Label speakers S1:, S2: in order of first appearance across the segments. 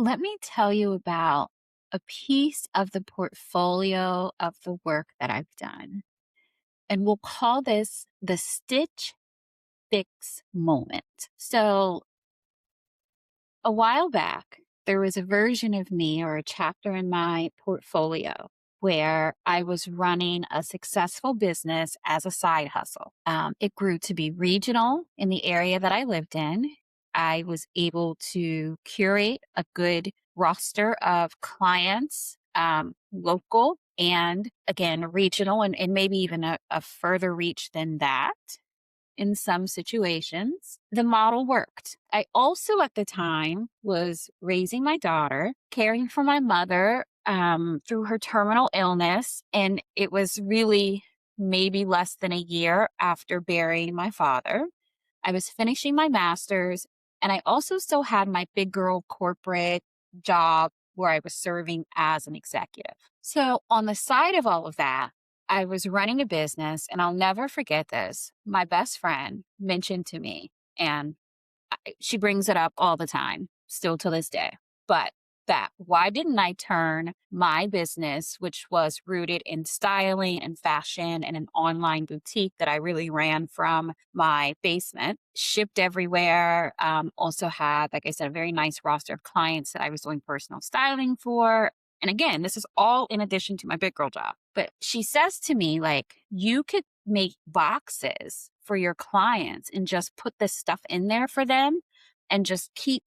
S1: Let me tell you about a piece of the portfolio of the work that I've done. And we'll call this the Stitch Fix moment. So, a while back, there was a version of me or a chapter in my portfolio where I was running a successful business as a side hustle. It grew to be regional in the area that I lived in. I was able to curate a good roster of clients, local and again, regional, and maybe even a further reach than that in some situations. The model worked. I also, at the time, was raising my daughter, caring for my mother through her terminal illness. And it was really maybe less than a year after burying my father. I was finishing my master's, and I also still had my big girl corporate job where I was serving as an executive. So, on the side of all of that, I was running a business, and I'll never forget this. My best friend mentioned to me, and she brings it up all the time, still to this day. But that why didn't I turn my business, which was rooted in styling and fashion and an online boutique that I really ran from my basement, shipped everywhere. Also had, like I said, a very nice roster of clients that I was doing personal styling for. And again, this is all in addition to my big girl job. But she says to me, like, you could make boxes for your clients and just put this stuff in there for them and just keep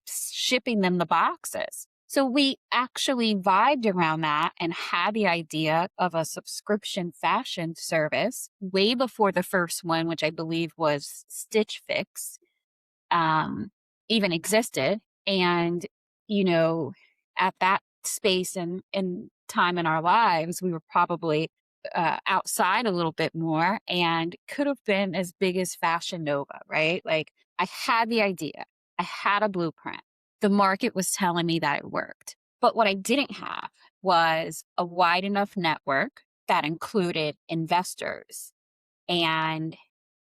S1: shipping them the boxes. So we actually vibed around that and had the idea of a subscription fashion service way before the first one, which I believe was Stitch Fix, um, even existed. And, you know, at that space and time in our lives, we were probably outside a little bit more and could have been as big as Fashion Nova, right? Like I had the idea, I had a blueprint. The market was telling me that it worked. But what I didn't have was a wide enough network that included investors and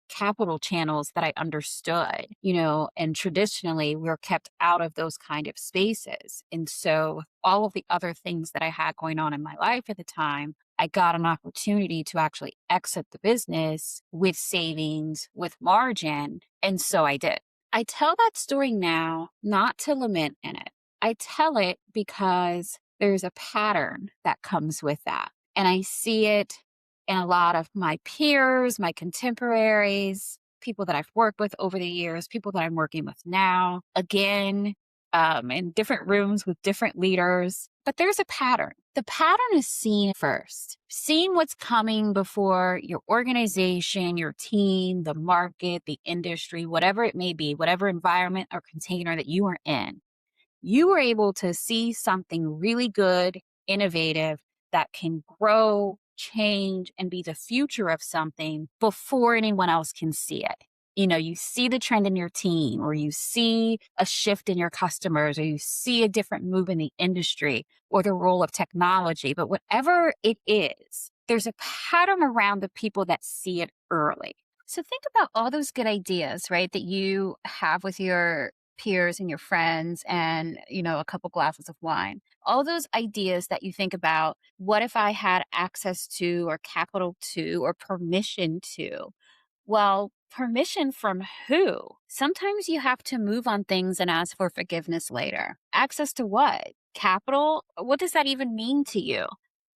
S1: capital channels that I understood, and traditionally we're kept out of those kind of spaces. And so all of the other things that I had going on in my life at the time, I got an opportunity to actually exit the business with savings, with margin. And so I did. I tell that story now, not to lament in it. I tell it because there's a pattern that comes with that. And I see it and a lot of my peers, my contemporaries, people that I've worked with over the years, people that I'm working with now, again, in different rooms with different leaders. But there's a pattern. The pattern is seen first, seeing what's coming before your organization, your team, the market, the industry, whatever it may be, whatever environment or container that you are in. You were able to see something really good, innovative, that can grow, change, and be the future of something before anyone else can see it. You see the trend in your team, or you see a shift in your customers, or you see a different move in the industry or the role of technology. But whatever it is, there's a pattern around the people that see it early. So think about all those good ideas, right, that you have with your peers and your friends and, a couple glasses of wine. All those ideas that you think about, what if I had access to or capital to or permission to? Well, permission from who? Sometimes you have to move on things and ask for forgiveness later. Access to what? Capital? What does that even mean to you?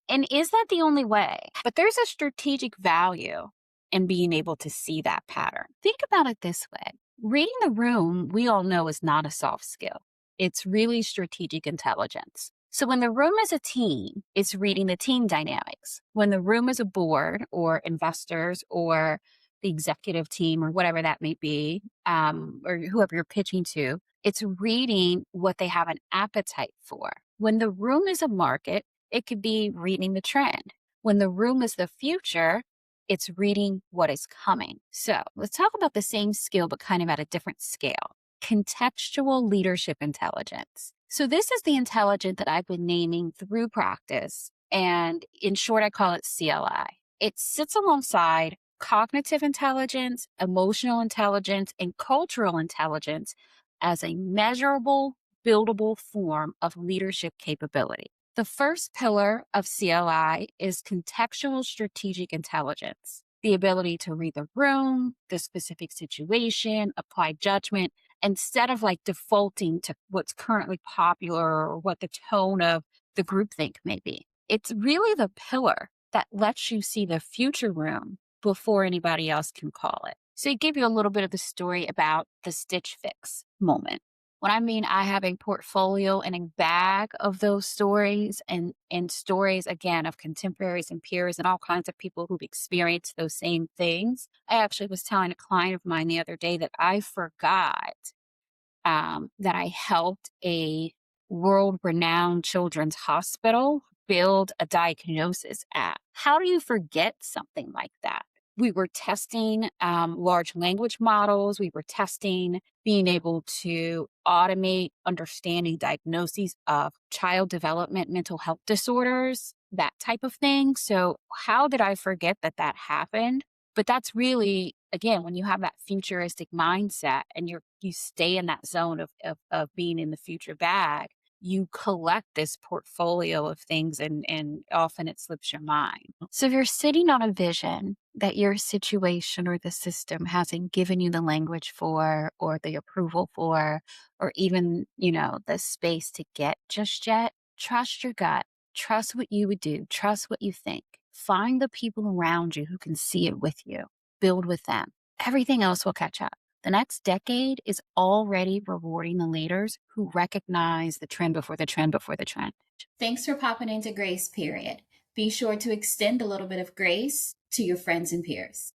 S1: And is that the only way? But there's a strategic value in being able to see that pattern. Think about it this way. Reading the room, we all know, is not a soft skill. It's really strategic intelligence. So when the room is a team, it's reading the team dynamics. When the room is a board or investors or the executive team or whatever that may be, or whoever you're pitching to, it's reading what they have an appetite for. When the room is a market, it could be reading the trend. When the room is the future, it's reading what is coming. So let's talk about the same skill, but kind of at a different scale. Contextual leadership intelligence. So this is the intelligence that I've been naming through practice. And in short, I call it CLI. It sits alongside cognitive intelligence, emotional intelligence, and cultural intelligence as a measurable buildable form of leadership capability. The first pillar of CLI is contextual strategic intelligence, the ability to read the room, the specific situation, apply judgment, instead of like defaulting to what's currently popular or what the tone of the groupthink may be. It's really the pillar that lets you see the future room before anybody else can call it. So, it gave you a little bit of the story about the Stitch Fix moment. What I mean, I have a portfolio and a bag of those stories and stories again of contemporaries and peers and all kinds of people who've experienced those same things. I actually was telling a client of mine the other day that I forgot that I helped a world renowned children's hospital build a diagnosis app. How do you forget something like that? We were testing large language models. We were testing being able to automate understanding diagnoses of child development, mental health disorders, that type of thing. So, how did I forget that that happened? But that's really, again, when you have that futuristic mindset and you stay in that zone of being in the future bag, you collect this portfolio of things and often it slips your mind. So if you're sitting on a vision that your situation or the system hasn't given you the language for or the approval for or even, the space to get just yet, trust your gut. Trust what you would do. Trust what you think. Find the people around you who can see it with you. Build with them. Everything else will catch up. The next decade is already rewarding the leaders who recognize the trend before the trend before the trend. Thanks for popping into Grace Period. Be sure to extend a little bit of grace to your friends and peers.